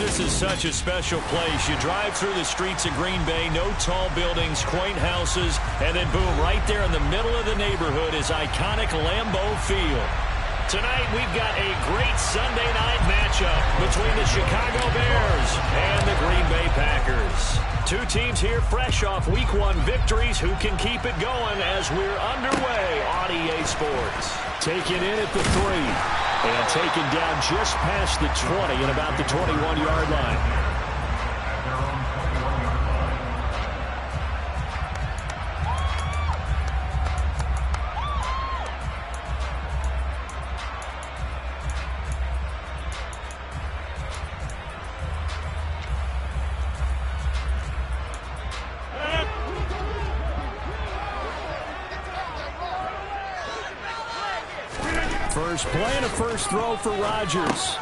this is such a special place. You drive through the streets of Green Bay, no tall buildings, quaint houses, and then boom, right there in the middle of the neighborhood is iconic Lambeau Field. Tonight, we've got a great Sunday night matchup between the Chicago Bears and the Green Bay Packers. Two teams here fresh off Week 1 victories who can keep it going as we're underway on EA Sports. Taken in at the 3 and taken down just past the 20 at about the 21-yard line. First play and a first throw for Rodgers.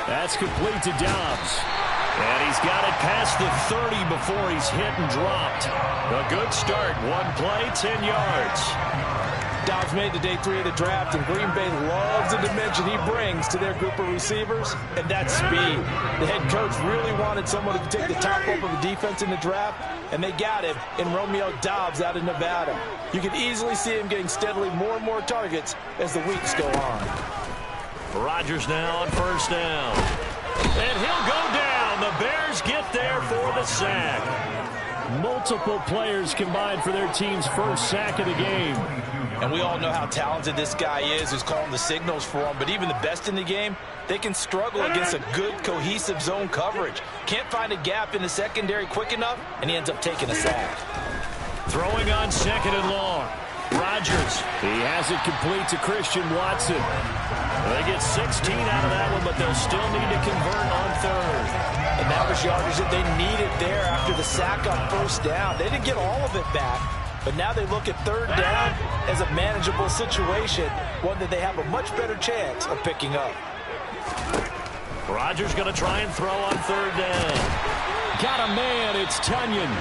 That's complete to Dobbs. And he's got it past the 30 before he's hit and dropped. A good start. One play, 10 yards. Dobbs made to day 3 of the draft, and Green Bay loves the dimension he brings to their group of receivers, and that's speed. The head coach really wanted someone who could take the top rope of the defense in the draft, and they got him in Romeo Dobbs out of Nevada. You can easily see him getting steadily more and more targets as the weeks go on. Rodgers now on first down. And he'll go down. The Bears get there for the sack. Multiple players combined for their team's first sack of the game. And we all know how talented this guy is who's calling the signals for him. But even the best in the game, they can struggle against a good, cohesive zone coverage. Can't find a gap in the secondary quick enough, and he ends up taking a sack. Throwing on second and long. Rodgers, he has it complete to Christian Watson. They get 16 out of that one, but they'll still need to convert on third. And that was yardage that they needed there after the sack on first down. They didn't get all of it back, but now they look at third down as a manageable situation, one that they have a much better chance of picking up. Rodgers going to try and throw on third down. Got a man, it's Tunyon.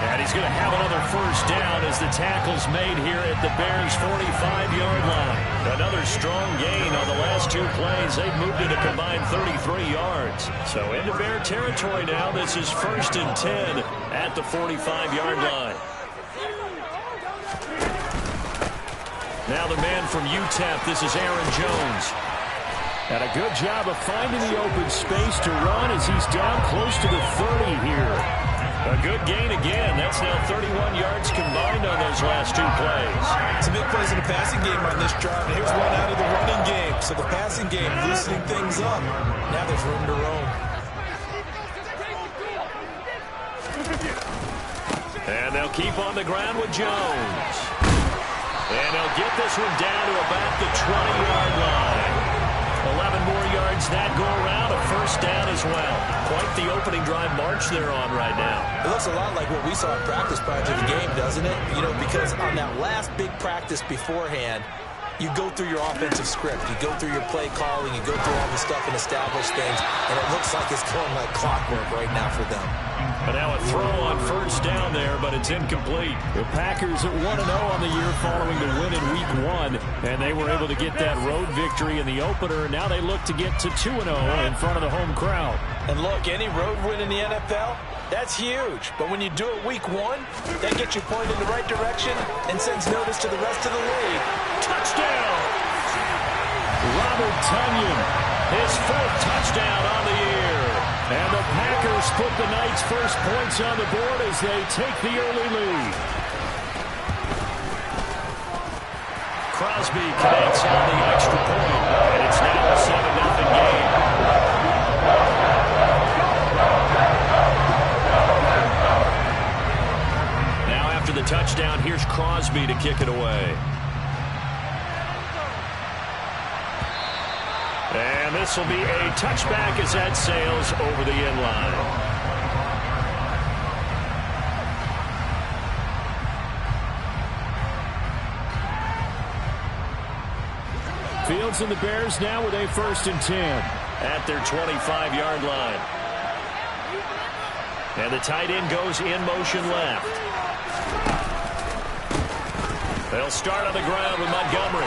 And he's going to have another first down as the tackle's made here at the Bears' 45-yard line. Another strong gain on the last 2 plays. They've moved it a combined 33 yards. So into Bear territory now. This is 1st and 10 at the 45-yard line. Now the man from UTEP, this is Aaron Jones. And a good job of finding the open space to run as he's down close to the 30 here. A good gain again. That's now 31 yards combined on those last 2 plays. Some big plays in the passing game on this drive. And here's one out of the running game. So the passing game loosening things up. Now there's room to roam. And they'll keep on the ground with Jones. And they'll get this one down to about the 20-yard line. 11 more yards that go around, a first down as well. Quite the opening drive march they're on right now. It looks a lot like what we saw in practice prior to the game, doesn't it? You know, because on that last big practice beforehand, you go through your offensive script. You go through your play calling. You go through all the stuff and establish things. And it looks like it's going like clockwork right now for them. But now a throw on first down there, but it's incomplete. The Packers at 1-0 on the year following the win in Week 1. And they were able to get that road victory in the opener. And now they look to get to 2-0 in front of the home crowd. And look, any road win in the NFL, that's huge. But when you do it Week 1, that gets you pointed in the right direction and sends notice to the rest of the league. Touchdown! Robert Tunyon, his 4th touchdown on the year. And the Packers put the Knights' first points on the board as they take the early lead. Crosby connects on the extra point, and it's now a 7-0 game. Now after the touchdown, here's Crosby to kick it away. And this will be a touchback as that sails over the end line. Fields and the Bears now with a 1st and 10 at their 25-yard line. And the tight end goes in motion left. They'll start on the ground with Montgomery.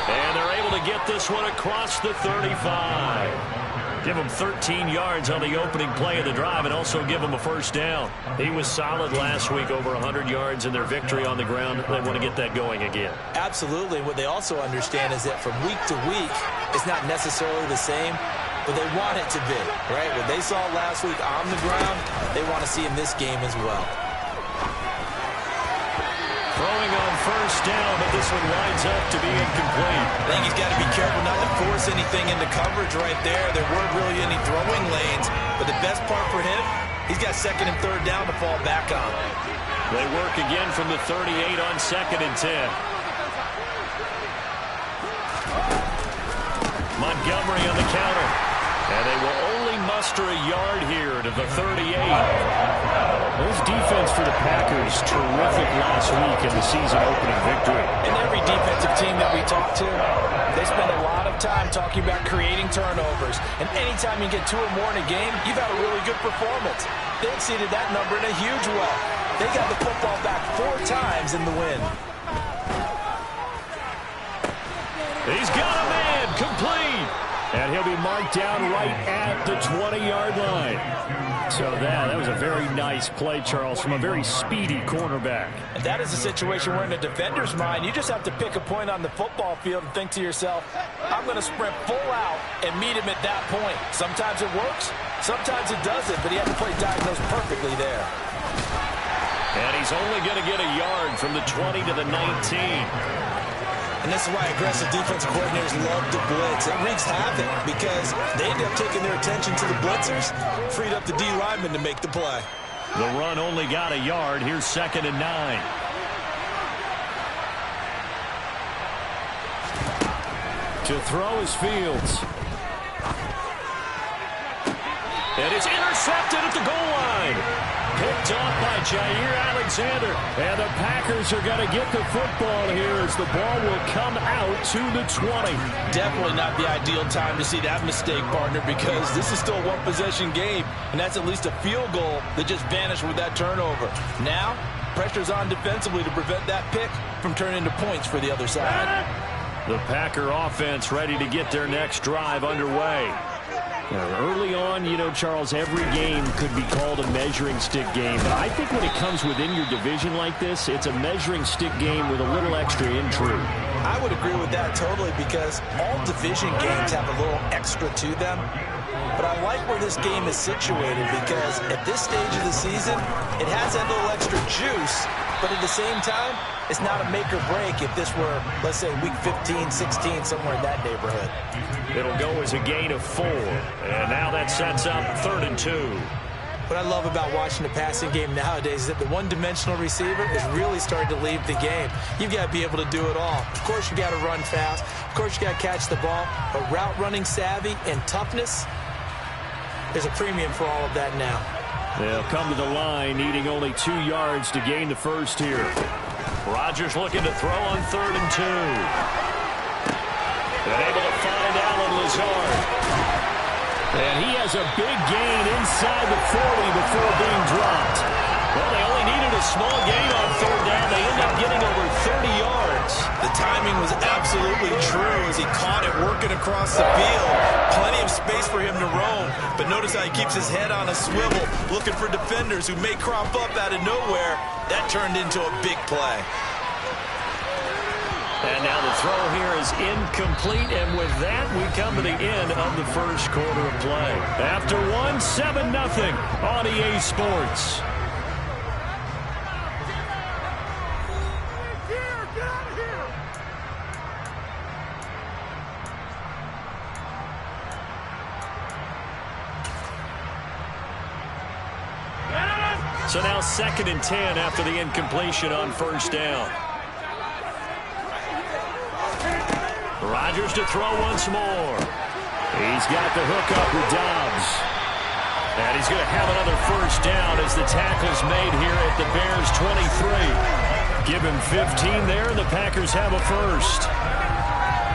And they're able to get this one across the 35. Give him 13 yards on the opening play of the drive and also give him a first down. He was solid last week, over 100 yards in their victory on the ground. They want to get that going again. Absolutely. What they also understand is that from week to week, it's not necessarily the same, but they want it to be, right? What they saw last week on the ground, they want to see in this game as well. Throwing on first down, but this one winds up to be incomplete. I think he's got to be careful not to force anything into coverage right there. There weren't really any throwing lanes, but the best part for him, he's got second and third down to fall back on. They work again from the 38 on 2nd and 10. Montgomery on the counter. And they will only muster a yard here to the 38. This defense for the Packers, terrific last week in the season-opening victory. And every defensive team that we talk to, they spend a lot of time talking about creating turnovers. And anytime you get 2 or more in a game, you've had a really good performance. They exceeded that number in a huge way. They got the football back 4 times in the win. He's got a man, complete. And he'll be marked down right at the 20-yard line. So that was a very nice play, Charles, from a very speedy cornerback. And that is a situation where in a defender's mind, you just have to pick a point on the football field and think to yourself, I'm going to sprint full out and meet him at that point. Sometimes it works, sometimes it doesn't, but he had to play diagnose perfectly there. And he's only going to get a yard from the 20 to the 19. And this is why aggressive defensive coordinators love to blitz. It wreaks havoc because they end up taking their attention to the blitzers, freed up the D lineman to make the play. The run only got a yard. Here's 2nd and 9. To throw is Fields. And it's intercepted at the goal line. Picked off by Jair Alexander. And the Packers are going to get the football here as the ball will come out to the 20. Definitely not the ideal time to see that mistake, partner, because this is still a one-possession game, and that's at least a field goal that just vanished with that turnover. Now, pressure's on defensively to prevent that pick from turning into points for the other side. The Packer offense ready to get their next drive underway. Early on, you know, Charles, every game could be called a measuring stick game. But I think when it comes within your division like this, it's a measuring stick game with a little extra intrigue. I would agree with that totally because all division games have a little extra to them. But I like where this game is situated because at this stage of the season, it has that little extra juice. But at the same time, it's not a make or break if this were, let's say, week 15, 16, somewhere in that neighborhood. It'll go as a gain of 4. And now that sets up 3rd and 2. What I love about watching the passing game nowadays is that the one-dimensional receiver is really starting to leave the game. You've got to be able to do it all. Of course, you got to run fast. Of course, you got to catch the ball. But route running savvy and toughness, there's a premium for all of that now. They'll come to the line, needing only 2 yards to gain the first here. Rodgers looking to throw on 3rd and 2. And able to find Allen Lazard. And he has a big gain inside the 40 before being dropped. Well, they only needed a small gain on 3rd down. They end up getting over 30 yards. The timing was absolutely true as he caught it working across the field. Plenty of space for him to roam. But notice how he keeps his head on a swivel, looking for defenders who may crop up out of nowhere. That turned into a big play. And now the throw here is incomplete, and with that, we come to the end of the first quarter of play. After 7-0 on EA Sports. So now 2nd and 10 after the incompletion on 1st down. Rodgers to throw once more. He's got the hook up with Dobbs. And he's going to have another 1st down as the tackle's made here at the Bears' 23. Give him 15 there, and the Packers have a 1st.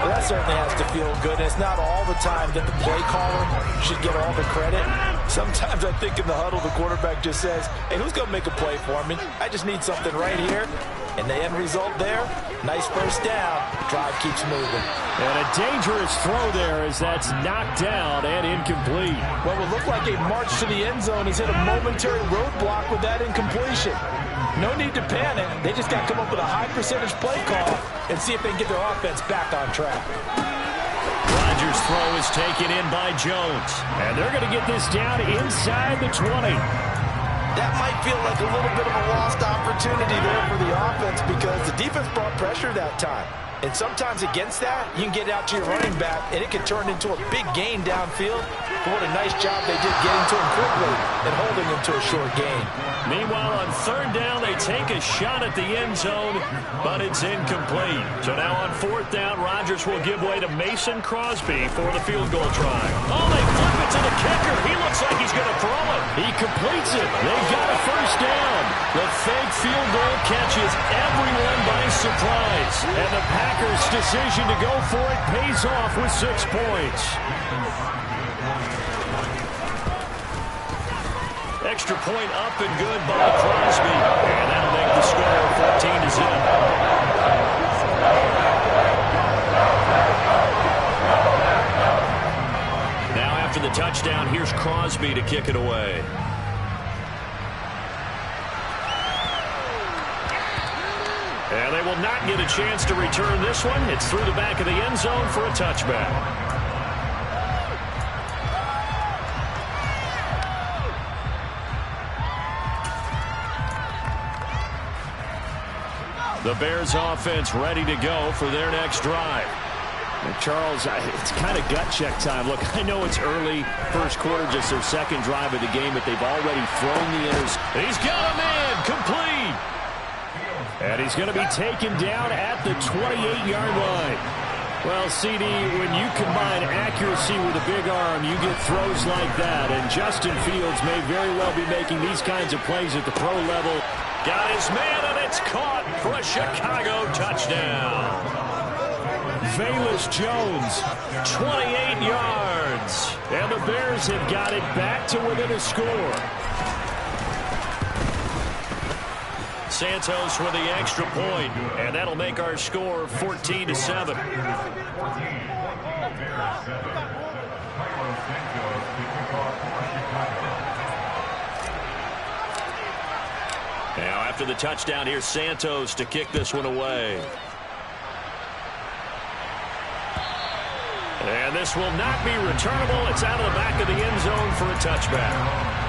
Well, that certainly has to feel good. And it's not all the time that the play caller should get all the credit. Sometimes I think in the huddle, the quarterback just says, hey, who's going to make a play for me? I just need something right here. And the end result there, nice first down. Drive keeps moving. And a dangerous throw there as that's knocked down and incomplete. What would look like a march to the end zone has hit a momentary roadblock with that incompletion. No need to panic. They just got to come up with a high percentage play call and see if they can get their offense back on track. Rodgers' throw is taken in by Jones. And they're going to get this down inside the 20. That might feel like a little bit of a lost opportunity there for the offense because the defense brought pressure that time. And sometimes against that, you can get out to your running back, and it can turn into a big gain downfield. But what a nice job they did getting to him quickly and holding him to a short gain. Meanwhile, on third down, they take a shot at the end zone, but it's incomplete. So now on fourth down, Rodgers will give way to Mason Crosby for the field goal try. Oh, they flip it to the kicker. He looks like he's going to throw it. He completes it. They've got a first down. The fake field goal catches everyone by surprise. And the Packers' decision to go for it pays off with 6 points. Extra point up and good by Crosby. And that'll make the score 14-0. Now after the touchdown, here's Crosby to kick it away. And they will not get a chance to return this one. It's through the back of the end zone for a touchback. The Bears offense ready to go for their next drive. And Charles, it's kind of gut check time. Look, I know it's early, first quarter, just their second drive of the game, but they've already thrown the interception. He's got him in, complete. And he's going to be taken down at the 28-yard line. Well, CD, when you combine accuracy with a big arm, you get throws like that. And Justin Fields may very well be making these kinds of plays at the pro level. Got his man, and it's caught for a Chicago touchdown. Velus Jones, 28 yards. And the Bears have got it back to within a score. Santos with the extra point, and that'll make our score 14-7. Now after the touchdown, here's Santos to kick this one away. And this will not be returnable. It's out of the back of the end zone for a touchback.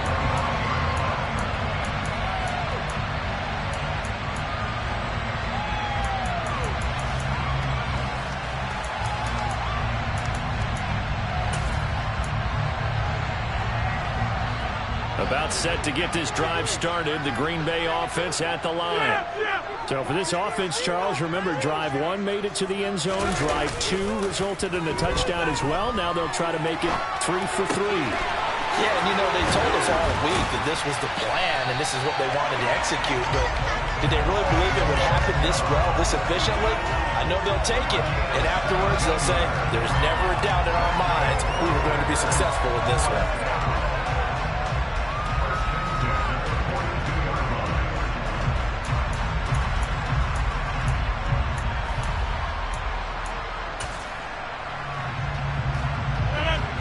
About set to get this drive started. The Green Bay offense at the line. So for this offense, Charles, remember, drive 1 made it to the end zone. Drive 2 resulted in a touchdown as well. Now they'll try to make it 3 for 3. Yeah, and you know, they told us all week that this was the plan and this is what they wanted to execute. But did they really believe it would happen this well, this efficiently? I know they'll take it. And afterwards, they'll say, there's never a doubt in our minds we were going to be successful with this one.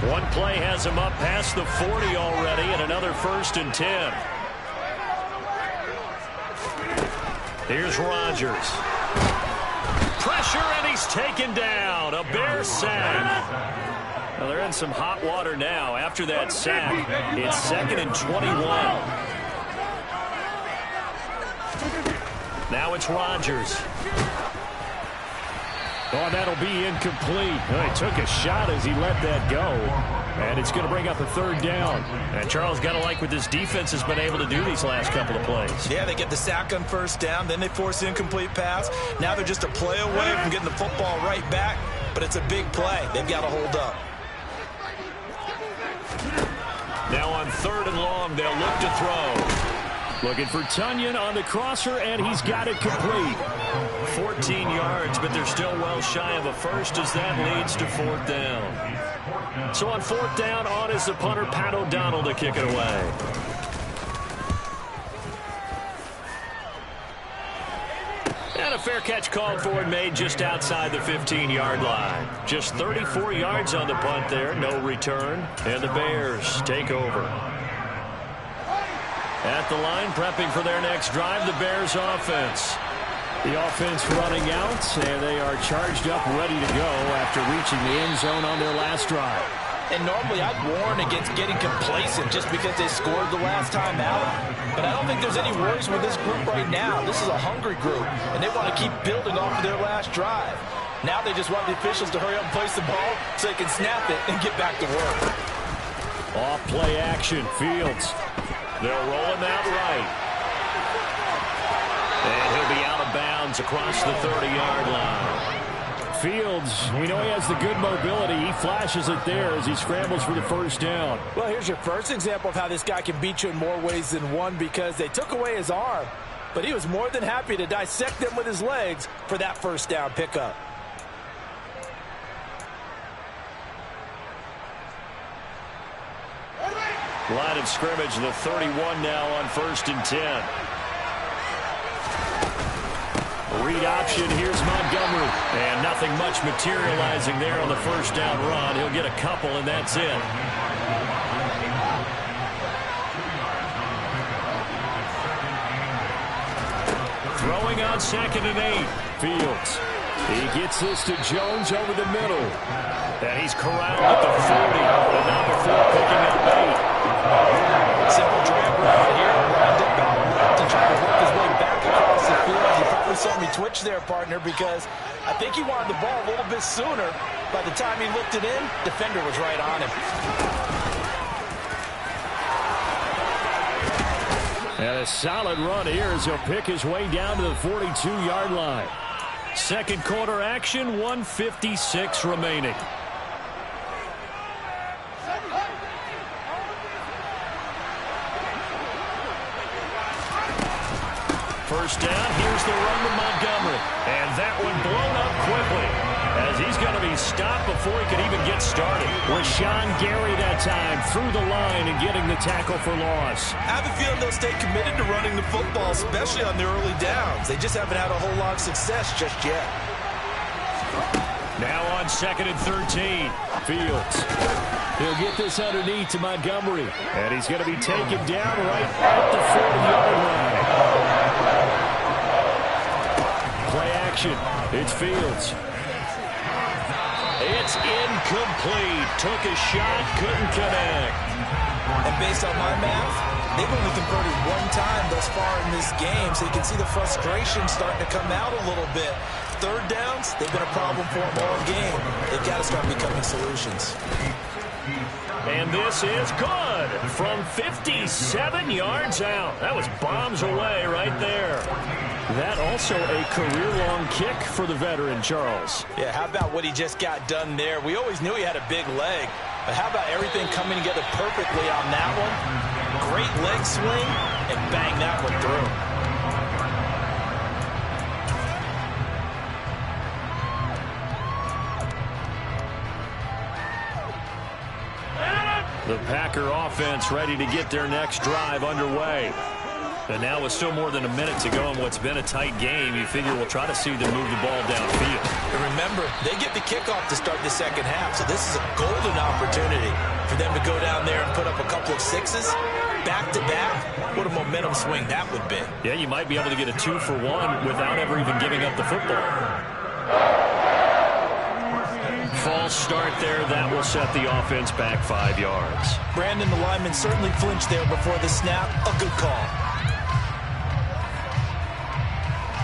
One play has him up past the 40 already, and another 1st and 10. Here's Rodgers. Pressure, and he's taken down. A Bear sack. Well, they're in some hot water now. After that sack, it's 2nd and 21. Now it's Rodgers. Oh, that'll be incomplete. Well, he took a shot as he let that go. And it's going to bring up a 3rd down. And Charles, got to like what this defense has been able to do these last couple of plays. Yeah, they get the sack on 1st down, then they force the incomplete pass. Now they're just a play away from getting the football right back, but it's a big play. They've got to hold up. Now on 3rd and long, they'll look to throw. Looking for Tunyon on the crosser, and he's got it complete. 14 yards, but they're still well shy of a first as that leads to 4th down. So on 4th down, on is the punter, Pat O'Donnell, to kick it away. And a fair catch called for and made just outside the 15-yard line. Just 34 yards on the punt there, no return, and the Bears take over. At the line, prepping for their next drive, the Bears offense. The offense running out, and they are charged up, ready to go after reaching the end zone on their last drive. And normally I'd warn against getting complacent just because they scored the last time out. But I don't think there's any worries with this group right now. This is a hungry group, and they want to keep building off of their last drive. Now they just want the officials to hurry up and place the ball so they can snap it and get back to work. Off play action, Fields. They'll roll him out right. And he'll be out of bounds across the 30-yard line. Fields, we know he has the good mobility. He flashes it there as he scrambles for the first down. Well, here's your first example of how this guy can beat you in more ways than one, because they took away his arm, but he was more than happy to dissect them with his legs for that first down pickup. Line of scrimmage, the 31 now on 1st and 10. Read option, here's Montgomery. And nothing much materializing there on the first down run. He'll get a couple, and that's it. Throwing on 2nd and 8. Fields. He gets this to Jones over the middle. And he's corralled at the 40. And now before picking up 8. Simple drag route here. Lined up out left and trying to work his way back across the field. You probably saw me twitch there, partner, because I think he wanted the ball a little bit sooner. By the time he looked it in, defender was right on him. And a solid run here as he'll pick his way down to the 42-yard line. Second quarter action, 1:56 remaining. First down, here's the run to Montgomery. And that one blown up quickly as he's going to be stopped before he could even get started. Rashawn Gary that time through the line and getting the tackle for loss. I have a feeling they'll stay committed to running the football, especially on their early downs. They just haven't had a whole lot of success just yet. Now on 2nd and 13, Fields. He'll get this underneath to Montgomery. And he's going to be taken down right at the 40-yard line. Play action. It's Fields. It's incomplete. Took a shot, couldn't connect. And based on my math, they've only converted one time thus far in this game, so you can see the frustration starting to come out a little bit. Third downs, they've been a problem for them all game. They've got to start becoming solutions. And this is good from 57 yards out. That was bombs away right there. That also a career-long kick for the veteran, Charles. Yeah, how about what he just got done there? We always knew he had a big leg, but how about everything coming together perfectly on that one? Great leg swing, and bang that one through. The Packer offense ready to get their next drive underway. And now with still more than a minute to go in what's been a tight game, you figure we'll try to see them move the ball downfield. And remember, they get the kickoff to start the second half, so this is a golden opportunity for them to go down there and put up a couple of sixes back-to-back. What a momentum swing that would be. Yeah, you might be able to get a 2-for-1 without ever even giving up the football. False start there. That will set the offense back 5 yards. Brandon, the lineman, certainly flinched there before the snap. A good call.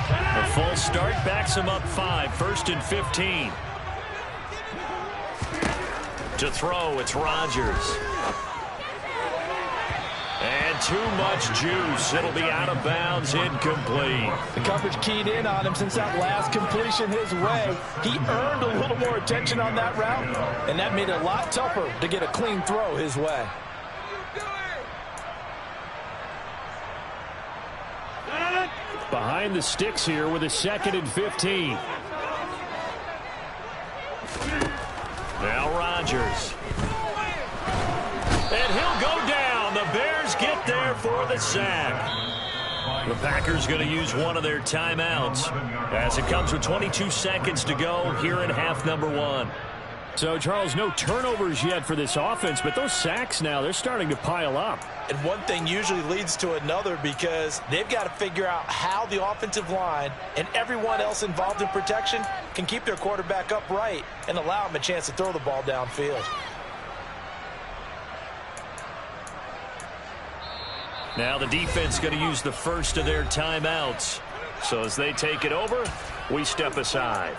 A false start backs him up 5. 1st and 15. To throw, it's Rodgers. And too much juice. It'll be out of bounds, incomplete. The coverage keyed in on him since that last completion his way. He earned a little more attention on that route, and that made it a lot tougher to get a clean throw his way. behind the sticks here with a 2nd and 15. Now Rodgers. And he'll go down. The Bears get there for the sack. The Packers going to use one of their timeouts as it comes with 22 seconds to go here in half number 1. So, Charles, no turnovers yet for this offense, but those sacks now, they're starting to pile up. And one thing usually leads to another because they've got to figure out how the offensive line and everyone else involved in protection can keep their quarterback upright and allow him a chance to throw the ball downfield. Now the defense going to use the first of their timeouts. So as they take it over, we step aside.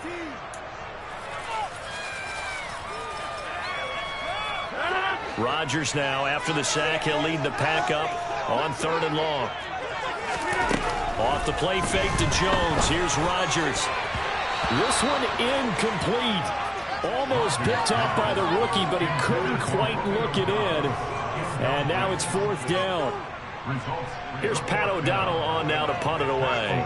Rodgers now, after the sack, he'll lead the pack up on 3rd and long. Off the play fake to Jones. Here's Rodgers. This one incomplete. Almost picked off by the rookie, but he couldn't quite look it in. And now it's 4th down. Here's Pat O'Donnell on now to punt it away.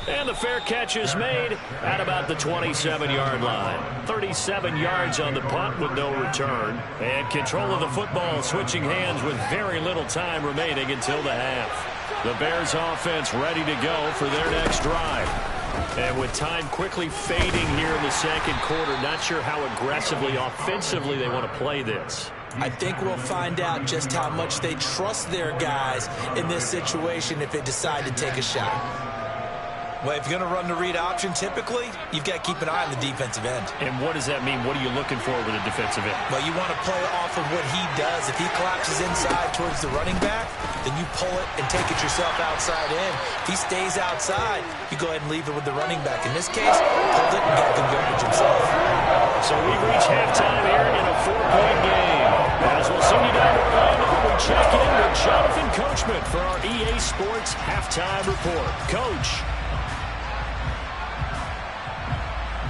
And the fair catch is made at about the 27-yard line. 37 yards on the punt with no return. And control of the football switching hands with very little time remaining until the half. The Bears offense ready to go for their next drive. And with time quickly fading here in the 2nd quarter, not sure how aggressively, offensively they want to play this. I think we'll find out just how much they trust their guys in this situation if they decide to take a shot. Well, if you're going to run the read option, typically, you've got to keep an eye on the defensive end. And what does that mean? What are you looking for with a defensive end? Well, you want to play off of what he does. If he collapses inside towards the running back, then you pull it and take it yourself outside in. If he stays outside, you go ahead and leave it with the running back. In this case, pulled it and got the yardage himself. So we reach halftime here in a 4-point game. As we'll send you down to Orlando, we check in with Jonathan Coachman for our EA Sports Halftime Report. Coach.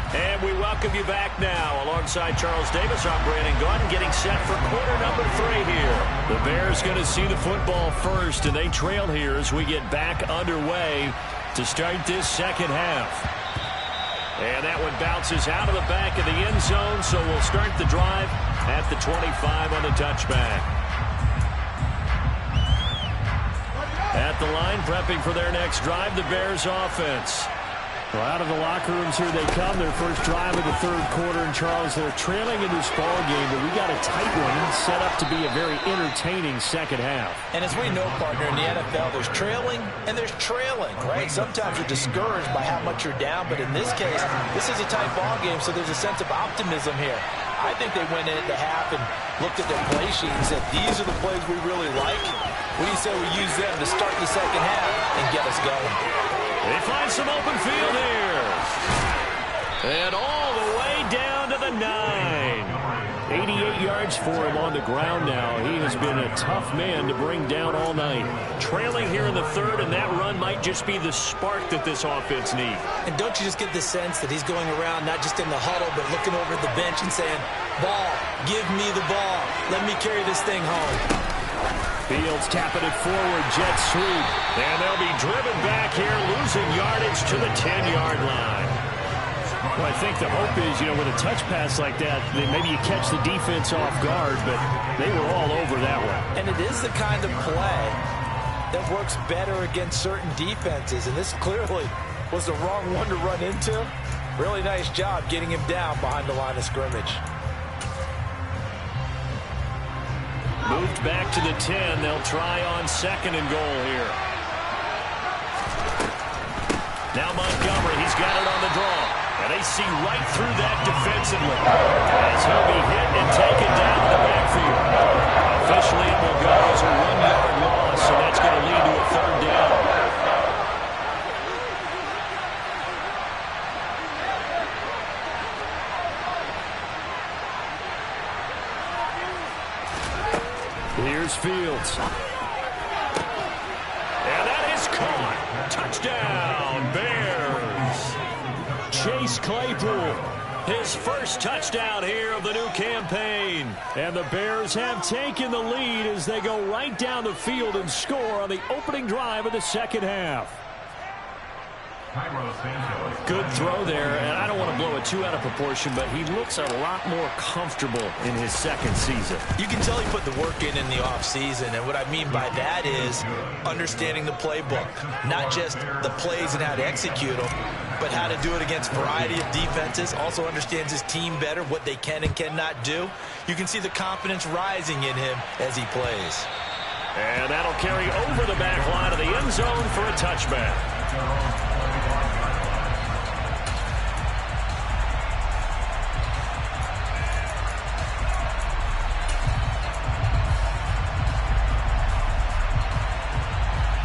And we welcome you back now. Alongside Charles Davis, I'm Brandon Gaudin, getting set for quarter number 3 here. The Bears going to see the football first, and they trail here as we get back underway to start this 2nd half. And that one bounces out of the back of the end zone, so we'll start the drive at the 25 on the touchback. At the line, prepping for their next drive, the Bears offense. Well, out of the locker rooms here they come. Their first drive of the 3rd quarter. And, Charles, they're trailing in this ball game, but we got a tight one set up to be a very entertaining 2nd half. And as we know, partner, in the NFL, there's trailing and there's trailing, right? Sometimes you're discouraged by how much you're down, but in this case, this is a tight ball game, so there's a sense of optimism here. I think they went into half and looked at their play sheet and said, these are the plays we really like. What do you say we use them to start the 2nd half and get us going? They find some open field here. And all the way down to the 9. 88 yards for him on the ground now. He has been a tough man to bring down all night. Trailing here in the 3rd, and that run might just be the spark that this offense needs. And don't you just get the sense that he's going around not just in the huddle, but looking over at the bench and saying, ball, give me the ball. Let me carry this thing home. Fields tapping it forward, jet sweep. And they'll be driven back here, losing yardage to the 10-yard line. Well, I think the hope is, with a touch pass like that, that maybe you catch the defense off guard, but they were all over that one. And it is the kind of play that works better against certain defenses, and this clearly was the wrong one to run into. Really nice job getting him down behind the line of scrimmage. Moved back to the 10. They'll try on 2nd and goal here. Now Montgomery, he's got it on the draw. And they see right through that defensively. As he'll be hit and taken down in the backfield. Officially, it will go as a 1-yard loss, and that's going to lead to a 3rd down. Here's Fields. And that is caught. Touchdown, Bears. Chase Claypool. His first touchdown here of the new campaign. And the Bears have taken the lead as they go right down the field and score on the opening drive of the second half. Good throw there, and I don't want to blow it too out of proportion, but he looks a lot more comfortable in his second season. You can tell he put the work in the offseason, and what I mean by that is understanding the playbook. Not just the plays and how to execute them, but how to do it against a variety of defenses. Also understands his team better, what they can and cannot do. You can see the confidence rising in him as he plays. And that'll carry over the back line of the end zone for a touchback.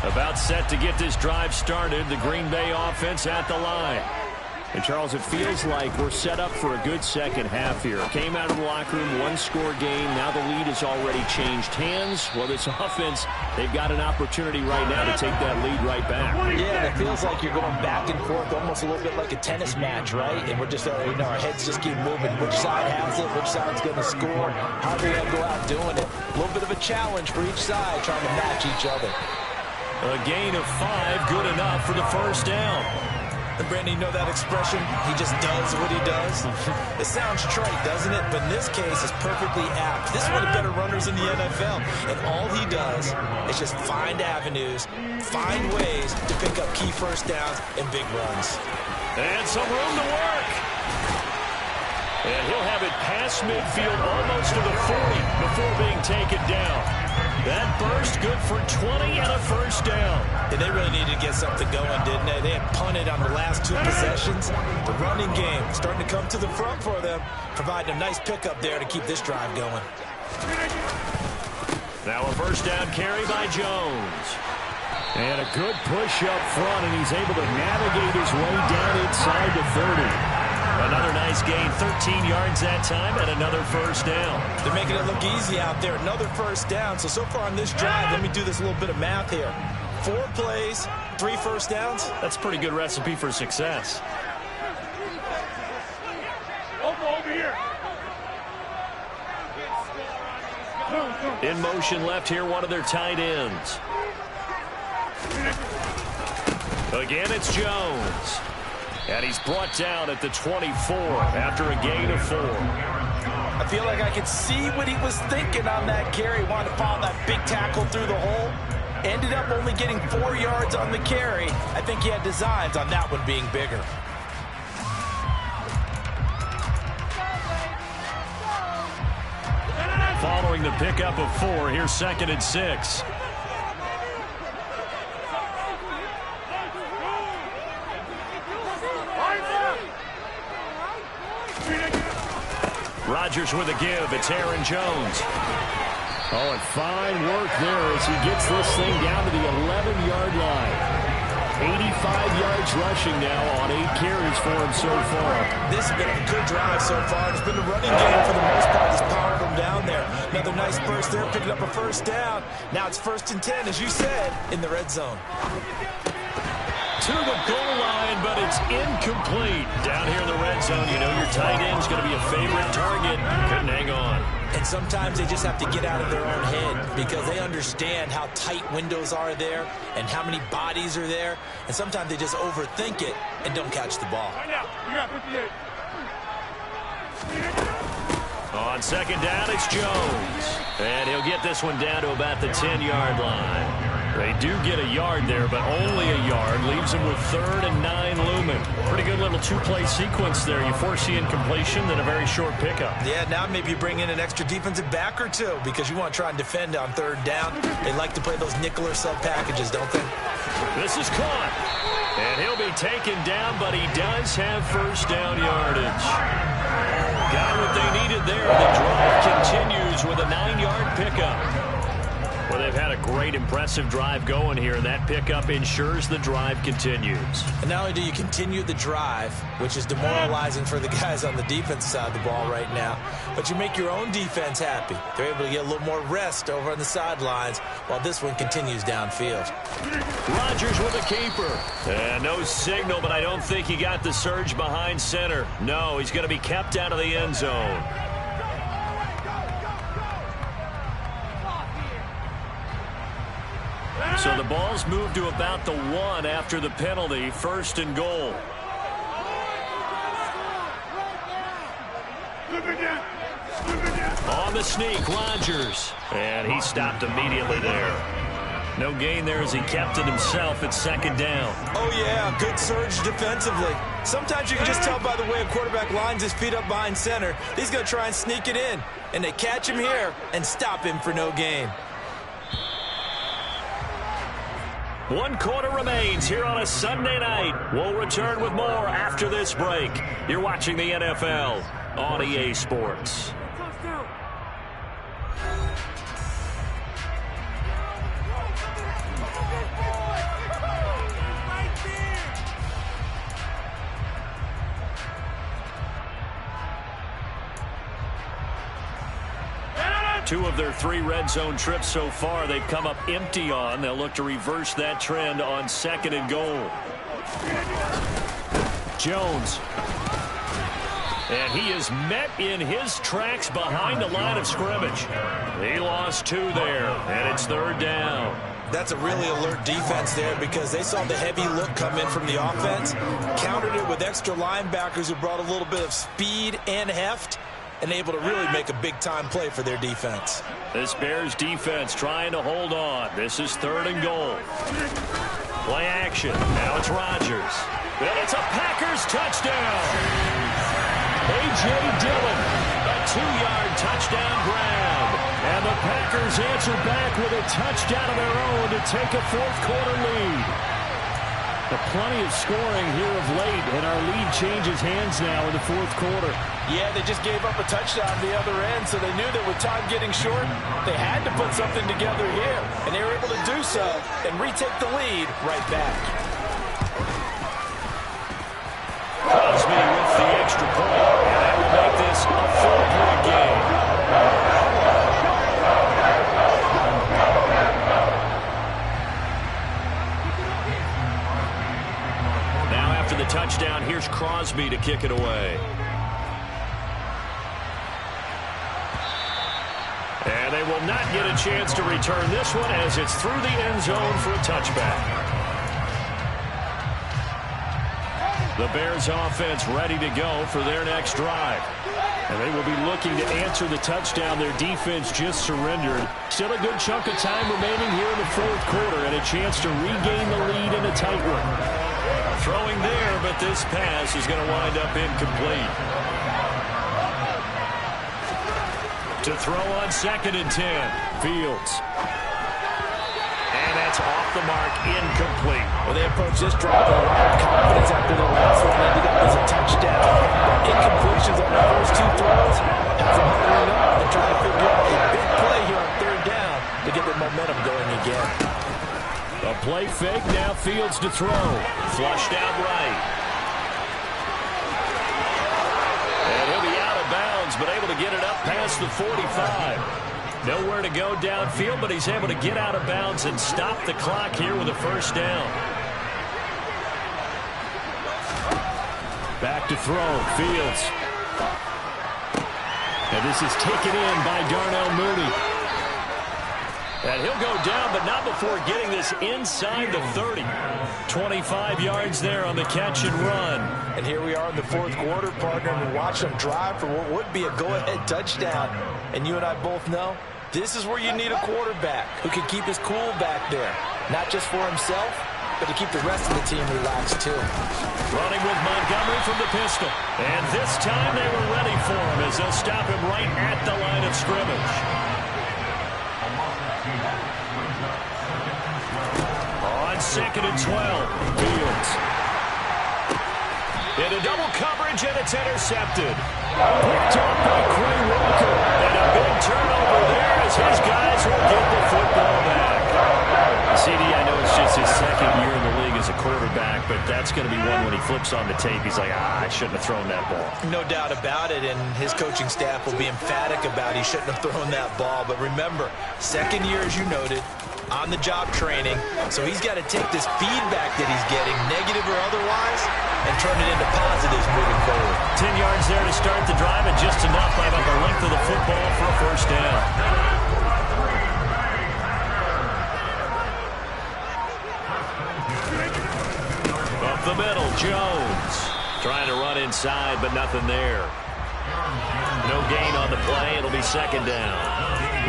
About set to get this drive started, the Green Bay offense at the line. And, Charles, it feels like we're set up for a good second half here. Came out of the locker room, one-score game. Now the lead has already changed hands. Well, this offense, they've got an opportunity right now to take that lead right back. Yeah, it feels like you're going back and forth, almost a little bit like a tennis match, right? And we're just, our heads just keep moving. Which side has it? Which side's going to score? How do we go out doing it? A little bit of a challenge for each side, trying to match each other. A gain of 5, good enough for the first down. And Brandon, you know that expression? He just does what he does. It sounds trite, doesn't it? But in this case, it's perfectly apt. This is one of the better runners in the NFL. And all he does is just find avenues, find ways to pick up key first downs and big runs. And some room to work. And he'll have it past midfield almost to the 40 before being taken down. That burst good for 20 and a first down. And they really needed to get something going, didn't they? They had punted on the last 2 possessions. The running game starting to come to the front for them, providing a nice pickup there to keep this drive going. Now a first down carry by Jones. And a good push up front, and he's able to navigate his way down inside the 30. Another nice gain, 13 yards that time, and another first down. They're making it look easy out there. Another first down. So far on this drive, let me do this little bit of math here. 4 plays, 3 first downs. That's a pretty good recipe for success. Over here. In motion left here, one of their tight ends. Again, it's Jones. And he's brought down at the 24 after a gain of 4. I feel like I could see what he was thinking on that carry. Wanted to follow that big tackle through the hole. Ended up only getting 4 yards on the carry. I think he had designs on that one being bigger. Following the pickup of 4, here's 2nd and 6. Rodgers with a give. It's Aaron Jones. Oh, and fine work there as he gets this thing down to the 11-yard line. 85 yards rushing now on 8 carries for him so far. This has been a good drive so far. It's been a running game for the most part. Just powered them down there. Another nice burst there, picking up a first down. Now it's 1st and 10, as you said, in the red zone. To the goal line, but it's incomplete. Down here in the red zone, you know your tight end's going to be a favorite target. Couldn't hang on. And sometimes they just have to get out of their own head because they understand how tight windows are there and how many bodies are there. And sometimes they just overthink it and don't catch the ball. On 2nd down, it's Jones. And he'll get this one down to about the 10-yard line. They do get a yard there, but only a yard. Leaves them with 3rd and 9 looming. Pretty good little 2-play sequence there. You force the incompletion, then a very short pickup. Yeah, now maybe you bring in an extra defensive back or 2 because you want to try and defend on 3rd down. They like to play those nickel or sub packages, don't they? This is caught. And he'll be taken down, but he does have first down yardage. Got what they needed there. The drive continues with a 9-yard pickup. Well, they've had a great, impressive drive going here, and that pickup ensures the drive continues. And not only do you continue the drive, which is demoralizing for the guys on the defense side of the ball right now, but you make your own defense happy. They're able to get a little more rest over on the sidelines while this one continues downfield. Rodgers with a keeper. And no signal, but I don't think he got the surge behind center. No, he's going to be kept out of the end zone. So the ball's moved to about the 1 after the penalty. 1st and goal. On the sneak, Rodgers. And he stopped immediately there. No gain there as he kept it himself at 2nd down. Oh, yeah, good surge defensively. Sometimes you can just tell by the way a quarterback lines his feet up behind center. He's going to try and sneak it in. And they catch him here and stop him for no gain. 1 quarter remains here on a Sunday night. We'll return with more after this break. You're watching the NFL on EA Sports. Two of their 3 red zone trips so far they've come up empty on. They'll look to reverse that trend on 2nd and goal. Jones. And he is met in his tracks behind the line of scrimmage. He lost 2 there, and it's 3rd down. That's a really alert defense there because they saw the heavy look come in from the offense, countered it with extra linebackers who brought a little bit of speed and heft, and able to really make a big-time play for their defense. This Bears defense trying to hold on. This is 3rd and goal. Play action. Now it's Rodgers. And it's a Packers touchdown. A.J. Dillon, a 2-yard touchdown grab. And the Packers answer back with a touchdown of their own to take a 4th quarter lead. Plenty of scoring here of late, and our lead changes hands now in the 4th quarter. Yeah, they just gave up a touchdown on the other end, so they knew that with time getting short, they had to put something together here, and they were able to do so and retake the lead right back. Crosby with the extra point, and that will make this a 4-point game. After the touchdown, here's Crosby to kick it away. And they will not get a chance to return this one as it's through the end zone for a touchback. The Bears offense ready to go for their next drive. And they will be looking to answer the touchdown their defense just surrendered. Still a good chunk of time remaining here in the 4th quarter and a chance to regain the lead in a tight one. Throwing there, but this pass is going to wind up incomplete. To throw on 2nd and 10, Fields. And that's off the mark, incomplete. Well, they approach this drive with a lot of confidence after the last one ended up as a touchdown. Incompletions on the first 2 throws has them hurrying up. They're trying to figure out a big play here on 3rd down to get their momentum going again. A play fake, now Fields to throw. Flushed out right. And he'll be out of bounds, but able to get it up past the 45. Nowhere to go downfield, but he's able to get out of bounds and stop the clock here with a 1st down. Back to throw, Fields. And this is taken in by Darnell Mooney. And he'll go down, but not before getting this inside the 30. 25 yards there on the catch and run. And here we are in the 4th quarter, partner, and we watch them drive for what would be a go-ahead touchdown. And you and I both know this is where you need a quarterback who can keep his cool back there. Not just for himself, but to keep the rest of the team relaxed too. Running with Montgomery from the pistol. And this time they were ready for him as they'll stop him right at the line of scrimmage. On 2nd and 12, Fields. Into double coverage, and it's intercepted. Picked off by Quay Walker. And a big turnover there as his guys will get the football back. CD, I know it's just his second year in the league as a quarterback, but that's going to be one when he flips on the tape. He's like, I shouldn't have thrown that ball. No doubt about it, and his coaching staff will be emphatic about he shouldn't have thrown that ball. But remember, second year, as you noted, on-the-job training, so he's got to take this feedback that he's getting, negative or otherwise, and turn it into positives moving forward. 10 yards there to start the drive, and just enough by about the length of the football for a first down. The middle, Jones trying to run inside, but nothing there. No gain on the play. It'll be second down.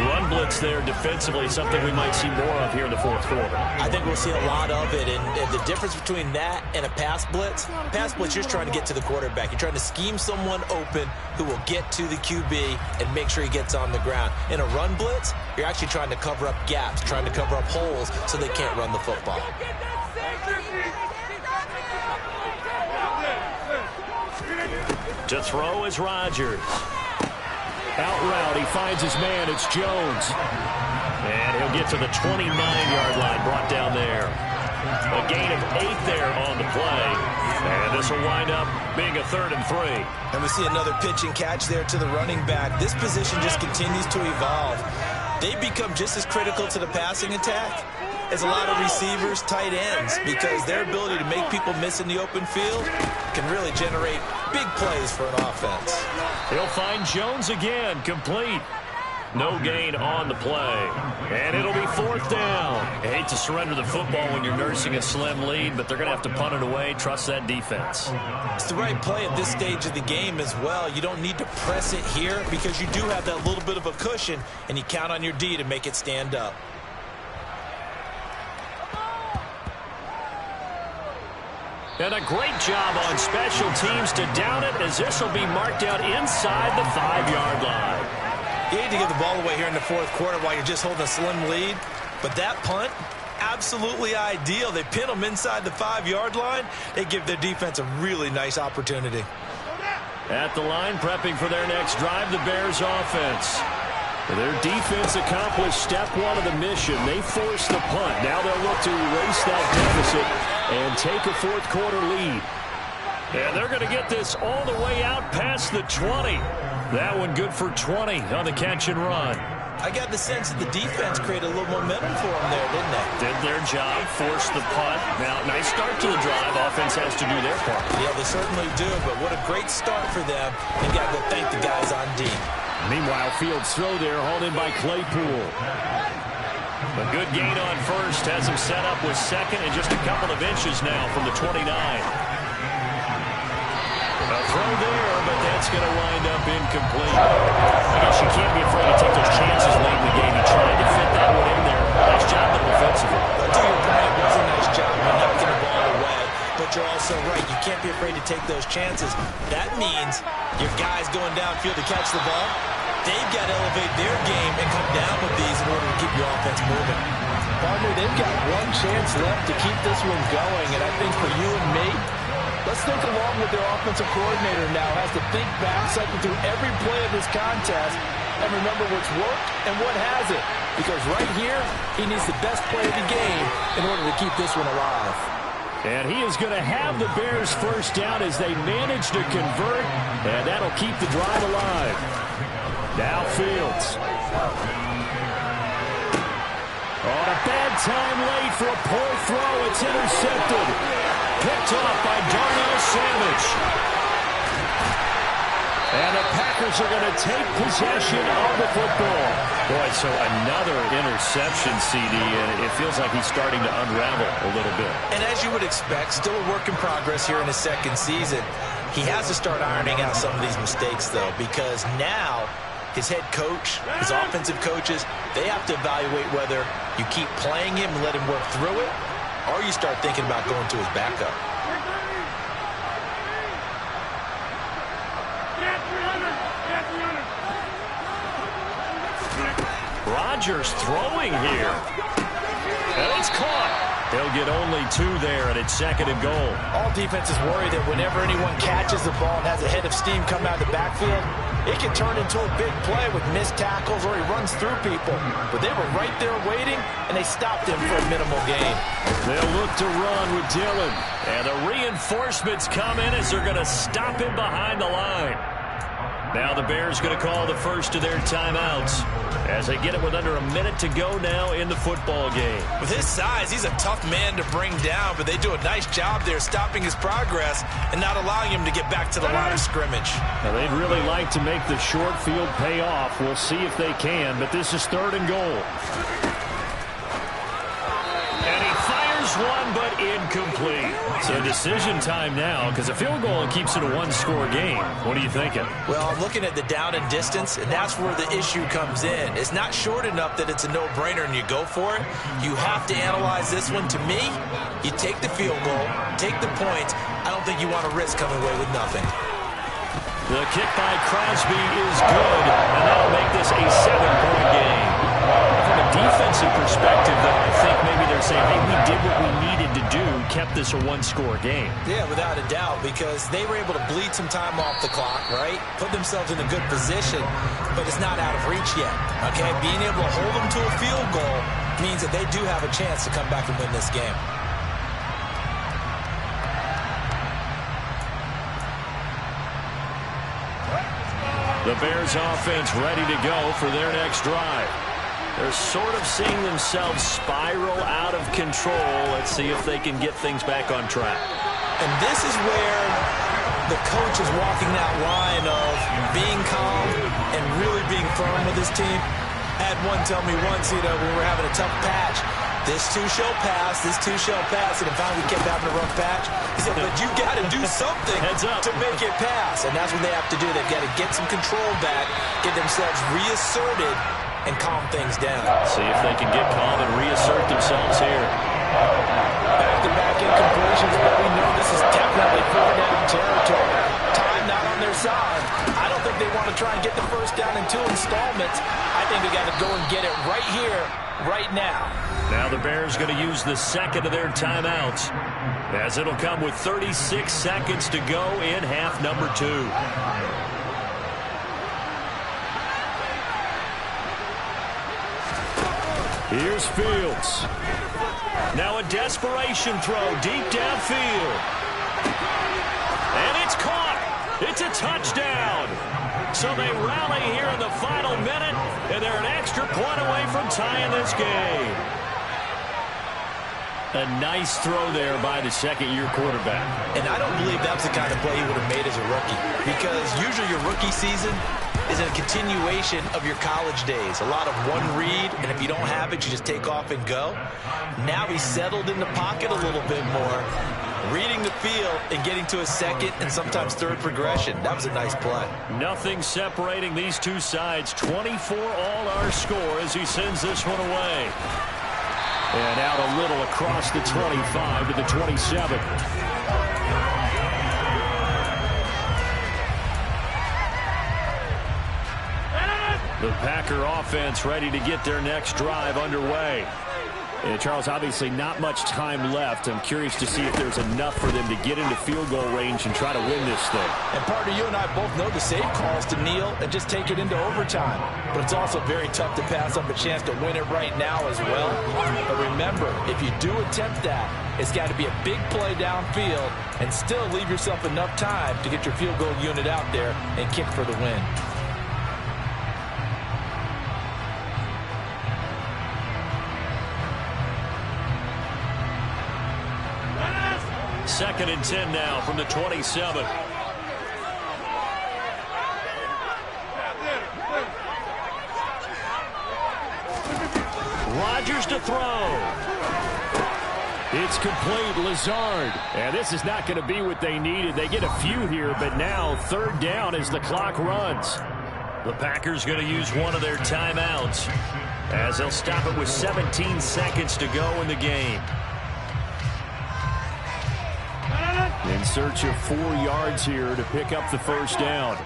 Run blitz there defensively, something we might see more of here in the fourth quarter. I think we'll see a lot of it, and the difference between that and a pass blitz, you're just trying to get to the quarterback. You're trying to scheme someone open who will get to the QB and make sure he gets on the ground. In a run blitz, you're actually trying to cover up gaps, trying to cover up holes so they can't run the football. To throw is Rodgers. Out route, he finds his man. It's Jones. And he'll get to the 29-yard line, brought down there. A gain of 8 there on the play. And this will wind up being a 3rd and 3. And we see another pitch and catch there to the running back. This position just continues to evolve. They become just as critical to the passing attack as a lot of receivers, tight ends, because their ability to make people miss in the open field can really generate big plays for an offense. He'll find Jones again, complete. No gain on the play. And it'll be 4th down. I hate to surrender the football when you're nursing a slim lead, but they're going to have to punt it away. Trust that defense. It's the right play at this stage of the game as well. You don't need to press it here because you do have that little bit of a cushion, and you count on your D to make it stand up. And a great job on special teams to down it, as this will be marked out inside the 5-yard line. You hate to give the ball away here in the fourth quarter while you're just holding a slim lead, but that punt, absolutely ideal. They pin them inside the 5-yard line. They give their defense a really nice opportunity. At the line, prepping for their next drive, the Bears offense. Their defense accomplished step one of the mission. They forced the punt. Now they'll look to erase that deficit and take a fourth quarter lead. And they're going to get this all the way out past the 20. That one good for 20 on the catch and run. I got the sense that the defense created a little momentum for them there, didn't they? Did their job, forced the punt. Now, nice start to the drive. Offense has to do their part. Yeah, they certainly do, but what a great start for them. You got to go thank the guys on D. Meanwhile, Fields' throw there, hauled in by Claypool. A good gain on first, has him set up with second and just a couple of inches now from the 29. A throw there, but that's going to wind up incomplete. I guess you can't be afraid to take those chances late in the game. He tried to fit that one in there. Nice job there defensively. To your point, it was a nice job of knocking the ball away, but you're also right. You can't be afraid to take those chances. That means your guys going downfield to catch the ball, they've got to elevate their game and come down with these in order to keep your offense moving. Partner, they've got one chance left to keep this one going, and I think for you and me, let's think along with their offensive coordinator now. Has to think back, cycle through every play of this contest, and remember what's worked and what hasn't. Because right here, he needs the best play of the game in order to keep this one alive. And he is going to have the Bears first down as they manage to convert, and that'll keep the drive alive. Now Fields. On a bad time late for a poor throw. It's intercepted. Picked off by Darnell Savage. And the Packers are going to take possession of the football. Boy, so another interception, CD, and it feels like he's starting to unravel a little bit. And as you would expect, still a work in progress here in his second season. He has to start ironing out some of these mistakes, though, because now his head coach, his offensive coaches, they have to evaluate whether you keep playing him and let him work through it, or you start thinking about going to his backup. Rodgers throwing here. And it's caught. He'll get only 2 there, and it's 2nd and goal. All defenses worry that whenever anyone catches the ball and has a head of steam come out of the backfield, it can turn into a big play with missed tackles or he runs through people. But they were right there waiting, and they stopped him for a minimal gain. They'll look to run with Dillon. And the reinforcements come in as they're going to stop him behind the line. Now the Bears going to call the first of their timeouts as they get it with under a minute to go now in the football game. With his size, he's a tough man to bring down, but they do a nice job there stopping his progress and not allowing him to get back to the line of scrimmage. Now they'd really like to make the short field pay off. We'll see if they can, but this is 3rd and goal. And he fires one, but incomplete. So decision time now, because a field goal keeps it a 1-score game. What are you thinking? Well, I'm looking at the down and distance, and that's where the issue comes in. It's not short enough that it's a no-brainer and you go for it. You have to analyze this one. To me, you take the field goal, take the points. I don't think you want to risk coming away with nothing. The kick by Crosby is good, and that'll make this a 7-point game. From a defensive perspective, though, I think maybe they're saying, hey, we did what we needed to do, kept this a 1-score game. Yeah, without a doubt, because they were able to bleed some time off the clock, right? Put themselves in a good position, but it's not out of reach yet, okay? Being able to hold them to a field goal means that they do have a chance to come back and win this game. The Bears offense ready to go for their next drive. They're sort of seeing themselves spiral out of control. Let's see if they can get things back on track. And this is where the coach is walking that line of being calm and really being firm with his team. I had one tell me once, when we were having a tough patch, this too shall pass, this too shall pass, and finally we kept having a rough patch. He said, but you got to do something to make it pass, and that's what they have to do. They've got to get some control back, get themselves reasserted, and calm things down. See if they can get calm and reassert themselves here. Back-to-back incompletions, but we know this is definitely 4-down territory. Time not on their side. I don't think they want to try and get the first down in 2 installments. I think they got to go and get it right here, right now. Now the Bears going to use the 2nd of their timeouts, as it'll come with 36 seconds to go in half number 2. Here's Fields. Now a desperation throw deep downfield. And it's caught. It's a touchdown. So they rally here in the final minute, and they're an extra point away from tying this game. A nice throw there by the 2nd-year quarterback. And I don't believe that was the kind of play he would have made as a rookie, because usually your rookie season is a continuation of your college days. A lot of one read, and if you don't have it, you just take off and go. Now he's settled in the pocket a little bit more, reading the field and getting to a 2nd and sometimes 3rd progression. That was a nice play. Nothing separating these two sides. 24 all our score as he sends this one away. And out a little across the 25 to the 27. The Packer offense ready to get their next drive underway. And Charles, obviously not much time left. I'm curious to see if there's enough for them to get into field goal range and try to win this thing. And partner, you and I both know the safe calls to kneel and just take it into overtime. But it's also very tough to pass up a chance to win it right now as well. But remember, if you do attempt that, it's got to be a big play downfield and still leave yourself enough time to get your field goal unit out there and kick for the win. Second and 10 now from the 27. Rodgers to throw. It's complete. Lazard. And this is not going to be what they needed. They get a few here, but now 3rd down as the clock runs. The Packers going to use one of their timeouts as they'll stop it with 17 seconds to go in the game. In search of 4 yards here to pick up the first down.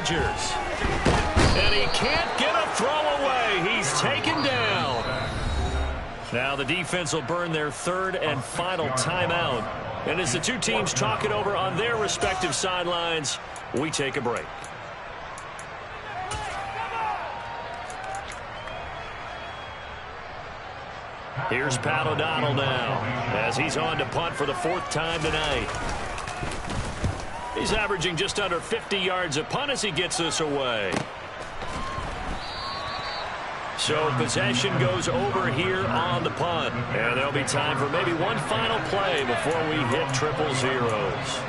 Rodgers. And he can't get a throw away. He's taken down. Now the defense will burn their third and final timeout. And as the two teams talk it over on their respective sidelines, we take a break. Here's Pat O'Donnell now as he's on to punt for the fourth time tonight. He's averaging just under 50 yards a punt as he gets this away. So possession goes over here on the punt. And there'll be time for maybe one final play before we hit triple zeros.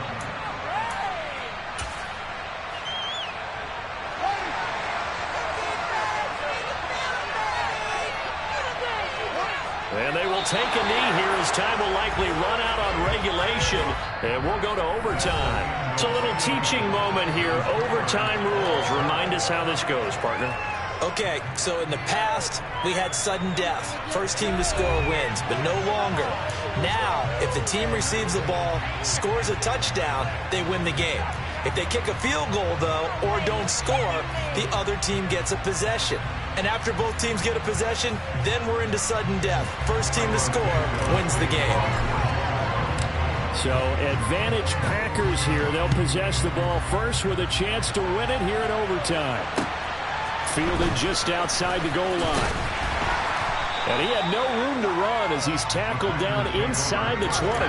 And they will take a knee here as time will likely run out on regulation. And we'll go to overtime. It's a little teaching moment here. Overtime rules. Remind us how this goes, partner. Okay, so in the past, we had sudden death. First team to score wins, but no longer. Now, if the team receives the ball, scores a touchdown, they win the game. If they kick a field goal, though, or don't score, the other team gets a possession. And after both teams get a possession, then we're into sudden death. First team to score wins the game. So, advantage Packers here. They'll possess the ball first with a chance to win it here in overtime. Fielded just outside the goal line. And he had no room to run as he's tackled down inside the 20.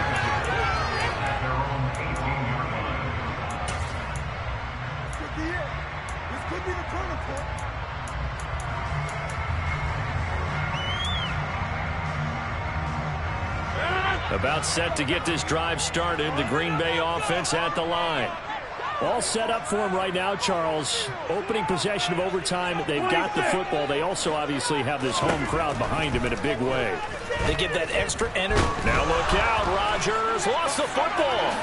This could be the turning point. About set to get this drive started. The Green Bay offense at the line. All set up for him right now, Charles. Opening possession of overtime. They've got the football. They also obviously have this home crowd behind him in a big way. They get that extra energy. Now look out. Rodgers lost the football.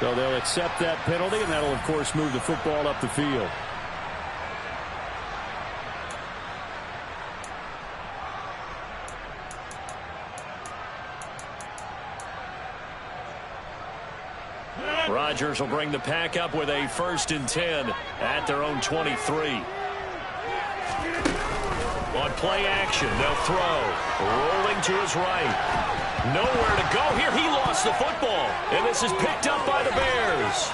So they'll accept that penalty, and that'll, of course, move the football up the field. Rodgers will bring the pack up with a 1st and 10 at their own 23. On play action, they'll throw. Rolling to his right. Nowhere to go here. He lost the football. And this is picked up by the Bears.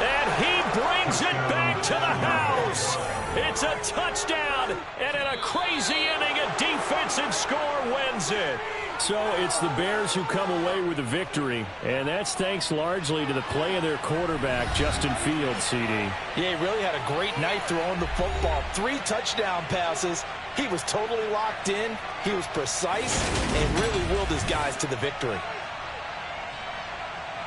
And he brings it back to the house. It's a touchdown. And in a crazy inning, a defensive score wins it. So it's the Bears who come away with the victory, and that's thanks largely to the play of their quarterback, Justin Fields, CD. Yeah, he really had a great night throwing the football. 3 touchdown passes. He was totally locked in. He was precise and really willed his guys to the victory.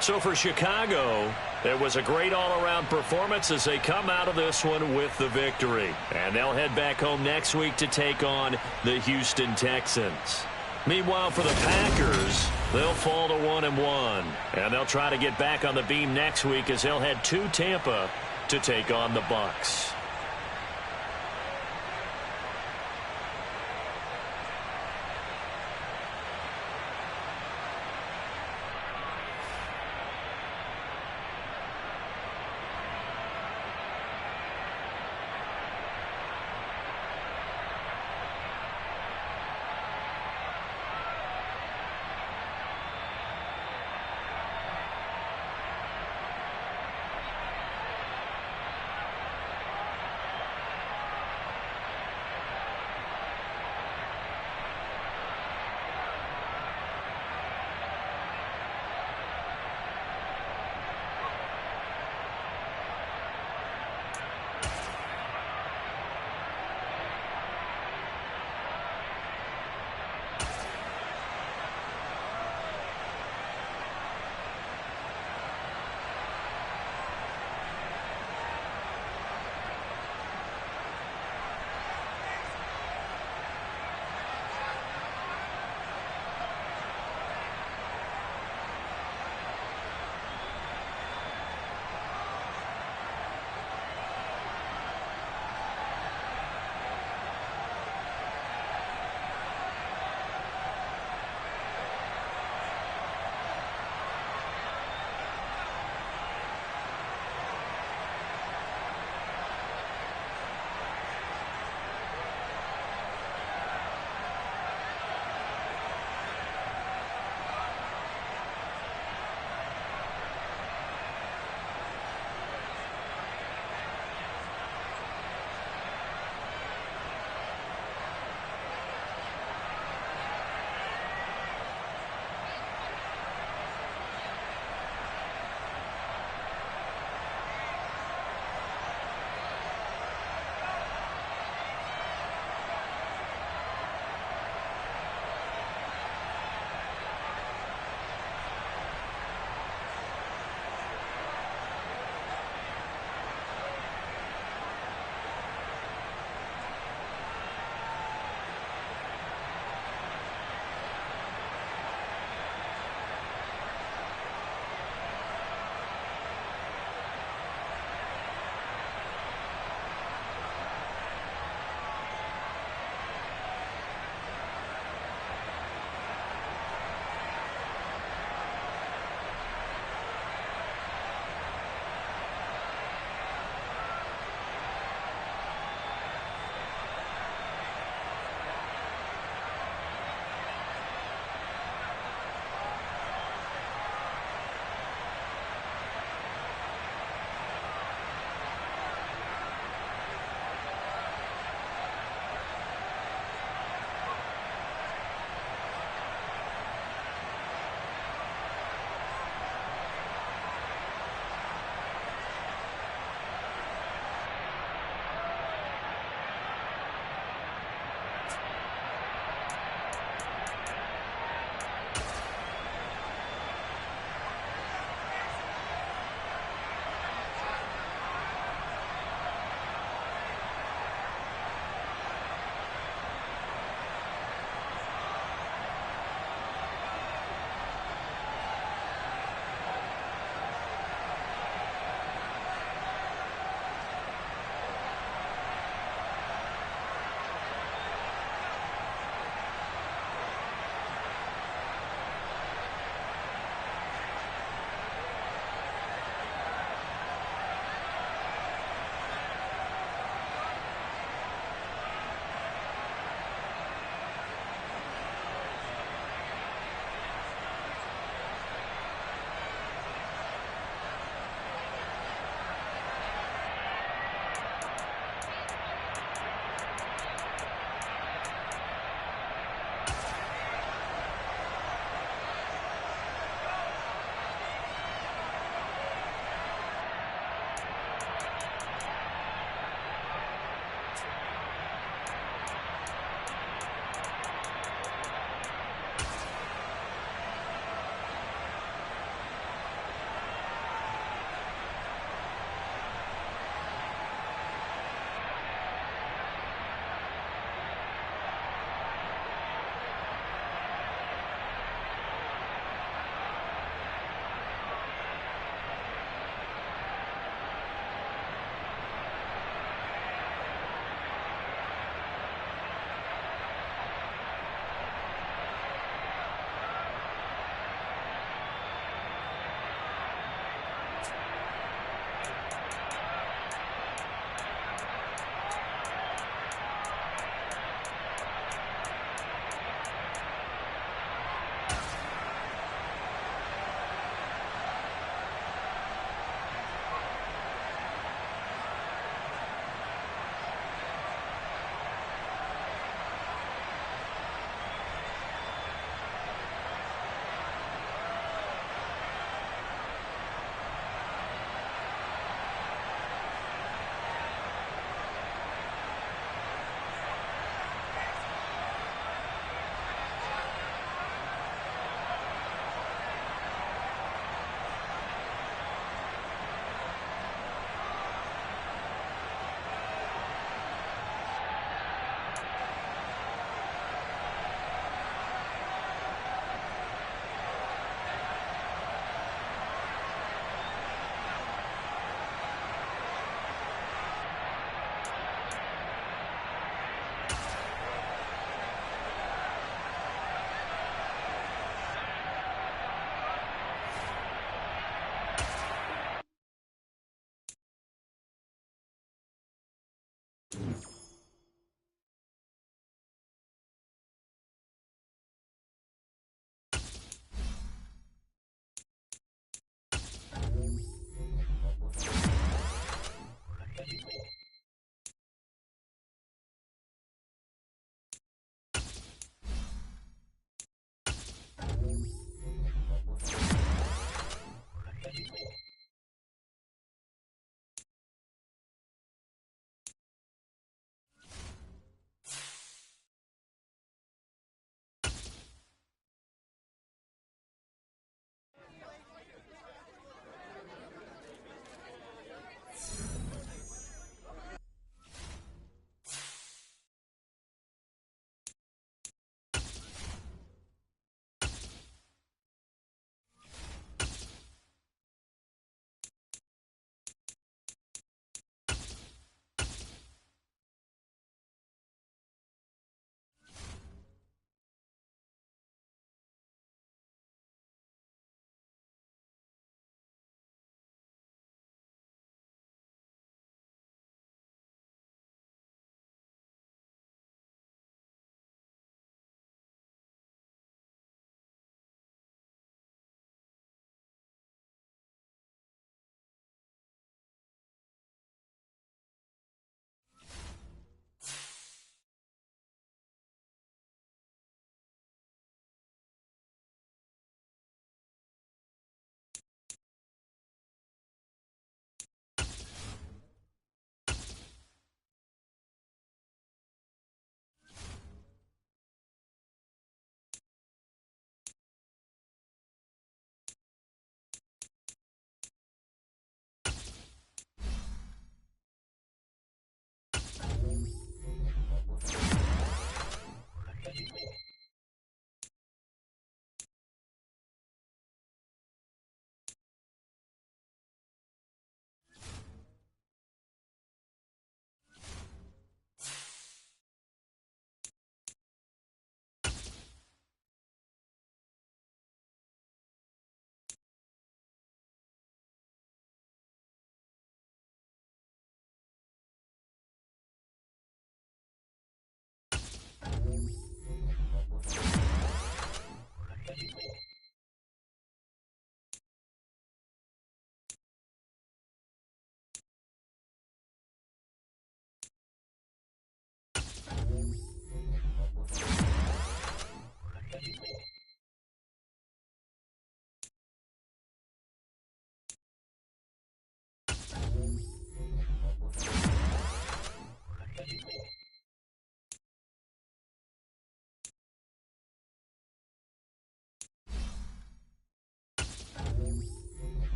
So for Chicago, it was a great all-around performance as they come out of this one with the victory. And they'll head back home next week to take on the Houston Texans. Meanwhile, for the Packers, they'll fall to 1-1. And they'll try to get back on the beam next week as they'll head to Tampa to take on the Bucs.